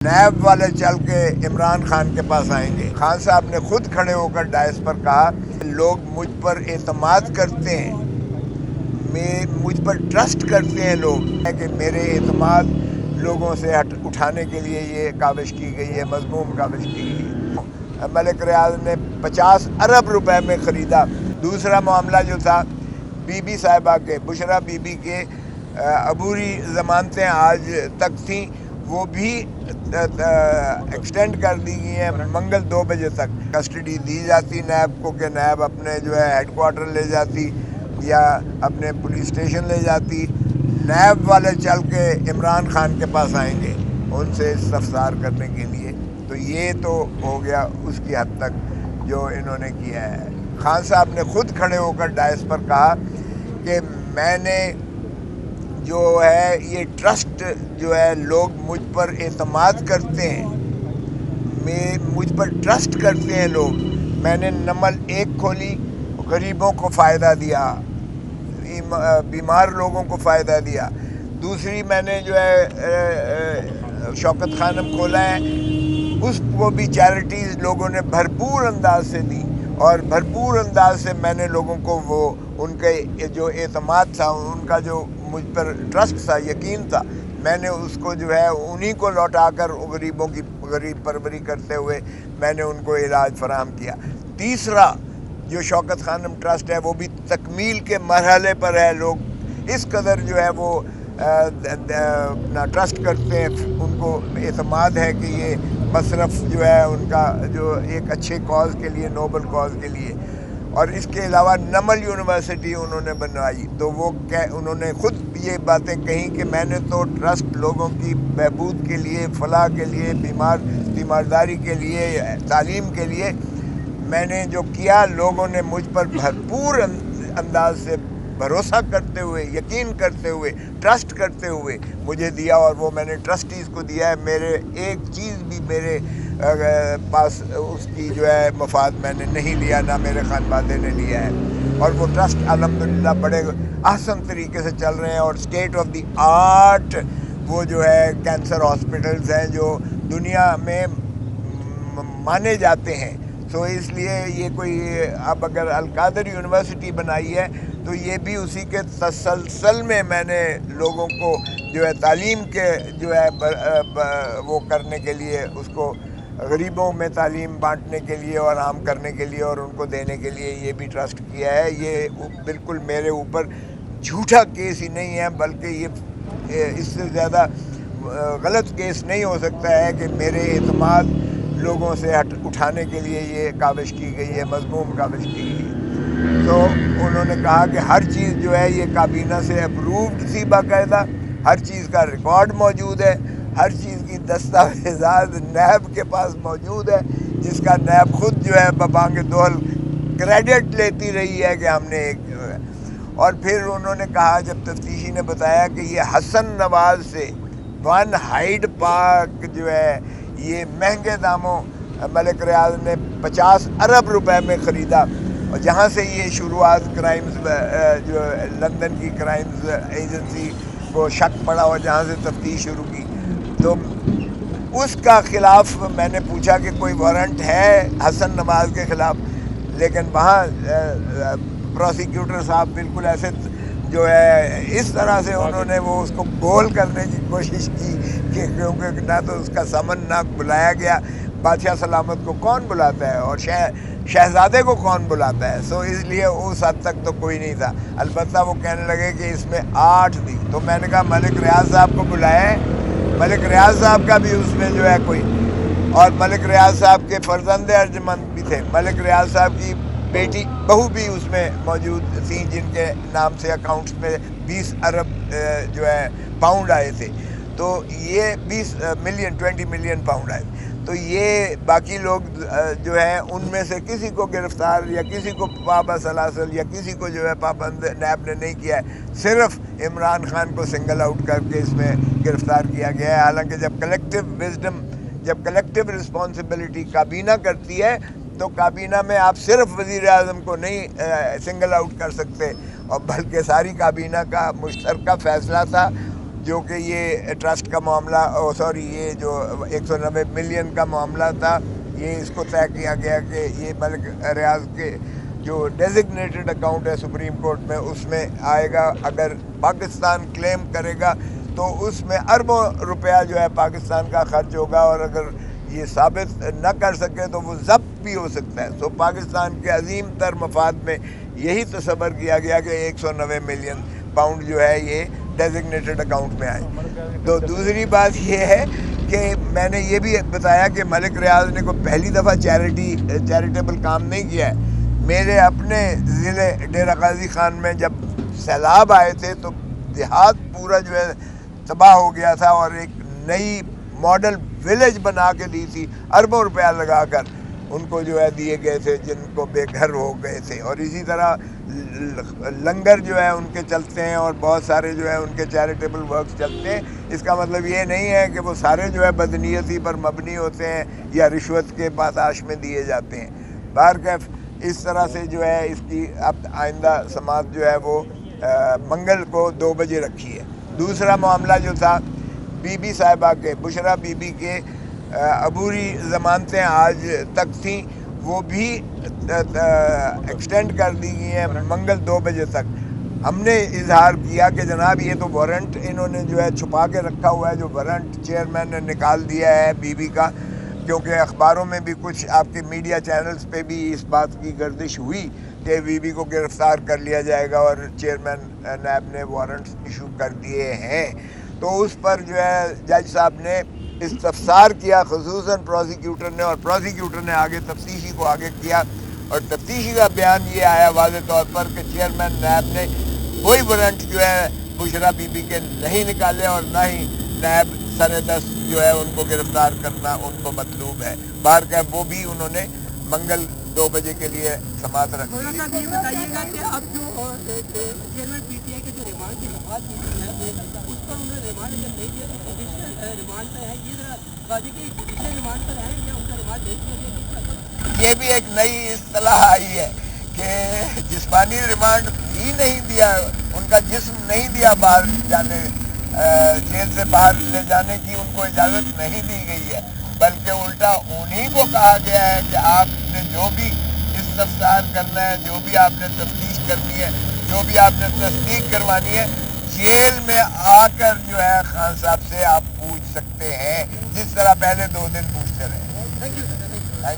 NAB والے چل کے عمران خان کے پاس آئیں گے۔ خان صاحب نے خود کھڑے ہو کر ڈائس پر کہا لوگ مجھ پر اعتماد کرتے ہیں، مجھ پر ٹرسٹ کرتے ہیں لوگ، کہ میرے اعتماد لوگوں سے اٹھانے کے لیے یہ کاوش کی گئی ہے، مذموم کاوش کی گئی ہے۔ ملک ریاض نے 50 ارب روپے میں خریدا۔ دوسرا معاملہ جو تھا بی بی صاحبہ کے، بشرا بی بی کے عبوری ضمانتیں آج تک تھیں، وہ بھی ایکسٹینڈ کر دی گئی ہیں، منگل 2 بجے تک کسٹڈی دی جاتی نیب کو، کہ نیب اپنے ہیڈ کوارٹر لے جاتی یا اپنے پولیس اسٹیشن لے جاتی۔ نیب والے چل کے عمران خان کے پاس آئیں گے ان سے استفسار کرنے کے لیے۔ تو یہ تو ہو گیا اس کی حد تک جو انہوں نے کیا ہے۔ خان صاحب نے خود کھڑے ہو کر ڈائس پر کہا کہ میں نے جو ہے یہ ٹرسٹ جو ہے، لوگ مجھ پر اعتماد کرتے ہیں، مجھ پر ٹرسٹ کرتے ہیں لوگ۔ میں نے نمل 1 کھولی، غریبوں کو فائدہ دیا، بیمار لوگوں کو فائدہ دیا۔ دوسری میں نے جو ہے شوکت خانم کھولا ہے، اس کو بھی چیریٹیز لوگوں نے بھرپور انداز سے دی، اور بھرپور انداز سے میں نے لوگوں کو وہ ان کے جو اعتماد تھا، ان کا جو مجھ پر ٹرسٹ تھا، یقین تھا، میں نے اس کو جو ہے انہی کو لوٹا کر غریبوں کی غریب پروری کرتے ہوئے میں نے ان کو علاج فراہم کیا۔ تیسرا جو شوکت خانم ٹرسٹ ہے وہ بھی تکمیل کے مرحلے پر ہے۔ لوگ اس قدر جو ہے وہ اپنا ٹرسٹ کرتے ہیں، ان کو اعتماد ہے کہ یہ مصرف جو ہے ان کا جو ایک اچھے کاز کے لیے، نوبل کاز کے لیے۔ اور اس کے علاوہ نمل یونیورسٹی انہوں نے بنوائی، تو وہ انہوں نے خود یہ باتیں کہیں کہ میں نے تو ٹرسٹ لوگوں کی بہبود کے لیے، فلاح کے لیے، بیمارداری کے لیے، تعلیم کے لیے میں نے جو کیا، لوگوں نے مجھ پر بھرپور انداز سے بھروسہ کرتے ہوئے، یقین کرتے ہوئے، ٹرسٹ کرتے ہوئے مجھے دیا، اور وہ میں نے ٹرسٹیز کو دیا ہے۔ میرے ایک چیز بھی میرے پاس اس کی جو ہے مفاد میں نے نہیں لیا، نہ میرے خانوادے نے لیا ہے، اور وہ ٹرسٹ الحمدللہ بڑے احسن طریقے سے چل رہے ہیں، اور اسٹیٹ آف دی آرٹ وہ جو ہے کینسر ہاسپٹلز ہیں جو دنیا میں مانے جاتے ہیں۔ تو اس لیے یہ کوئی اب اگر القادر یونیورسٹی بنائی ہے تو یہ بھی اسی کے تسلسل میں نے لوگوں کو جو ہے تعلیم کے جو ہے وہ کرنے کے لیے، اس کو غریبوں میں تعلیم بانٹنے کے لیے اور عام کرنے کے لیے اور ان کو دینے کے لیے یہ بھی ٹرسٹ کیا ہے۔ یہ بالکل میرے اوپر جھوٹا کیس ہی نہیں ہے، بلکہ یہ اس سے زیادہ غلط کیس نہیں ہو سکتا ہے کہ میرے اعتماد لوگوں سے اٹھانے کے لیے یہ کاوش کی گئی ہے، مذموم کاوش کی گئی ہے۔ تو انہوں نے کہا کہ ہر چیز جو ہے یہ کابینہ سے اپرووڈ تھی، باقاعدہ ہر چیز کا ریکارڈ موجود ہے، ہر چیز کی دستاویزات نیب کے پاس موجود ہے، جس کا نیب خود جو ہے ببانگ دول کریڈٹ لیتی رہی ہے کہ ہم نے ایک جو ہے۔ اور پھر انہوں نے کہا، جب تفتیشی نے بتایا کہ یہ حسن نواز سے 1 ہائیڈ پارک جو ہے یہ مہنگے داموں ملک ریاض نے 50 ارب روپے میں خریدا، اور جہاں سے یہ شروعات کرائمز جو لندن کی کرائمز ایجنسی کو شک پڑا اور جہاں سے تفتیش شروع کی، تو اس کا خلاف میں نے پوچھا کہ کوئی وارنٹ ہے حسن نواز کے خلاف، لیکن وہاں پروسیکیوٹر صاحب بالکل ایسے جو ہے اس طرح سے انہوں نے وہ اس کو گول کرنے کی کوشش کی کہ کیونکہ نہ تو اس کا سمن نہ بلایا گیا، بادشاہ سلامت کو کون بلاتا ہے اور شہزادے کو کون بلاتا ہے، سو اس لیے اس حد تک تو کوئی نہیں تھا۔ البتہ وہ کہنے لگے کہ اس میں 8 تھی، تو میں نے کہا ملک ریاض صاحب کو بلائیں، ملک ریاض صاحب کا بھی اس میں جو ہے کوئی، اور ملک ریاض صاحب کے فرزند ارجمند بھی تھے، ملک ریاض صاحب کی بیٹی بہو بھی اس میں موجود تھیں، جن کے نام سے اکاؤنٹس میں 20 ارب جو ہے پاؤنڈ آئے تھے، تو یہ 20 ملین پاؤنڈ آئے، تو یہ باقی لوگ جو ہیں ان میں سے کسی کو گرفتار یا کسی کو پابہ سلاسل یا کسی کو جو ہے پابند نیب نے نہیں کیا ہے، صرف عمران خان کو سنگل آؤٹ کر کے اس میں گرفتار کیا گیا ہے۔ حالانکہ جب کلیکٹیو وزڈم، جب کلیکٹیو رسپانسبلٹی کابینہ کرتی ہے تو کابینہ میں آپ صرف وزیر اعظم کو نہیں سنگل آؤٹ کر سکتے، اور بلکہ ساری کابینہ کا مشترکہ فیصلہ تھا، جو کہ یہ ٹرسٹ کا معاملہ یہ جو 190 ملین کا معاملہ تھا، یہ اس کو طے کیا گیا کہ یہ ملک ریاض کے جو ڈیزگنیٹڈ اکاؤنٹ ہے سپریم کورٹ میں، اس میں آئے گا۔ اگر پاکستان کلیم کرے گا تو اس میں اربوں روپیہ جو ہے پاکستان کا خرچ ہوگا، اور اگر یہ ثابت نہ کر سکے تو وہ ضبط بھی ہو سکتا ہے۔ تو پاکستان کے عظیم تر مفاد میں یہی تصور کیا گیا کہ 190 ملین پاؤنڈ جو ہے یہ ڈیزگنیٹڈ اکاؤنٹ میں آئے۔ تو دوسری بات یہ ہے کہ میں نے یہ بھی بتایا کہ ملک ریاض نے کوئی پہلی دفعہ چیریٹیبل کام نہیں کیا ہے۔ میرے اپنے ضلع ڈیرہ غازی خان میں جب سیلاب آئے تھے تو دیہات پورا جو ہے تباہ ہو گیا تھا، اور ایک نئی ماڈل ولیج بنا کے دی تھی، اربوں روپیہ لگا کر ان کو جو ہے دیے گئے تھے جن کو بے گھر ہو گئے تھے۔ اور اسی طرح لنگر جو ہے ان کے چلتے ہیں، اور بہت سارے جو ہے ان کے چیریٹیبل ورکس چلتے ہیں۔ اس کا مطلب یہ نہیں ہے کہ وہ سارے جو ہے بدنیتی پر مبنی ہوتے ہیں یا رشوت کے پاتاش میں دیے جاتے ہیں۔ بہرکیف اس طرح سے جو ہے اس کی اب آئندہ سماعت جو ہے وہ منگل کو 2 بجے رکھی ہے۔ دوسرا معاملہ جو تھا بی بی صاحبہ کے، بشرا بی بی کے عبوری ضمانتیں آج تک تھیں، وہ بھی ایکسٹینڈ کر دی گئی ہیں منگل 2 بجے تک۔ ہم نے اظہار کیا کہ جناب یہ تو وارنٹ انہوں نے جو ہے چھپا کے رکھا ہوا ہے، جو وارنٹ چیئرمین نے نکال دیا ہے بی بی کا، کیونکہ اخباروں میں بھی کچھ آپ کے میڈیا چینلز پہ بھی اس بات کی گردش ہوئی کہ بی بی کو گرفتار کر لیا جائے گا، اور چیئرمین نیب نے وارنٹس ایشو کر دیے ہیں۔ تو اس پر جو ہے جج صاحب نے استفسار کیا، خصوصاً پروسیکیوٹر نے، اور پروسیکیوٹر نے آگے تفتیشی کو آگے کیا، اور تفتیشی کا بیان یہ آیا واضح طور پر کہ چیئرمین نیب نے کوئی وارنٹ جو ہے بشرا بی بی کے نہیں نکالے، اور نہ ہی نیب سر دست جو ہے ان کو گرفتار کرنا ان کو مطلوب ہے۔ باہر کا وہ بھی انہوں نے منگل 2 بجے کے لیے سماعت رکھی ہے۔ صاحب یہ بتائیے گا کہ اب جو چیئرمین پی ٹی آئی کے جو ریمانڈ کی بات کی ہے اس پر انہوں نے ریمانڈ اگر نہیں دیا تو جوڈیشل ریمانڈ پر ہے، یہ ذرا واضح کہ جوڈیشل ریمانڈ پر ہے یا ان کا ریمانڈ دے دیا؟ یہ بھی ایک نئی اصطلاح آئی ہے کہ جسمانی ریمانڈ بھی نہیں دیا، ان کا جسم نہیں دیا باہر جانے، جیل سے باہر لے جانے کی ان کو اجازت نہیں دی گئی ہے، بلکہ الٹا انہی کو کہا گیا ہے کہ آپ نے جو بھی استفسار کرنا ہے، جو بھی آپ نے تفتیش کرنی ہے، جو بھی آپ نے تصدیق کروانی ہے، جیل میں آ کر جو ہے خان صاحب سے آپ پوچھ سکتے ہیں، جس طرح پہلے 2 دن پوچھ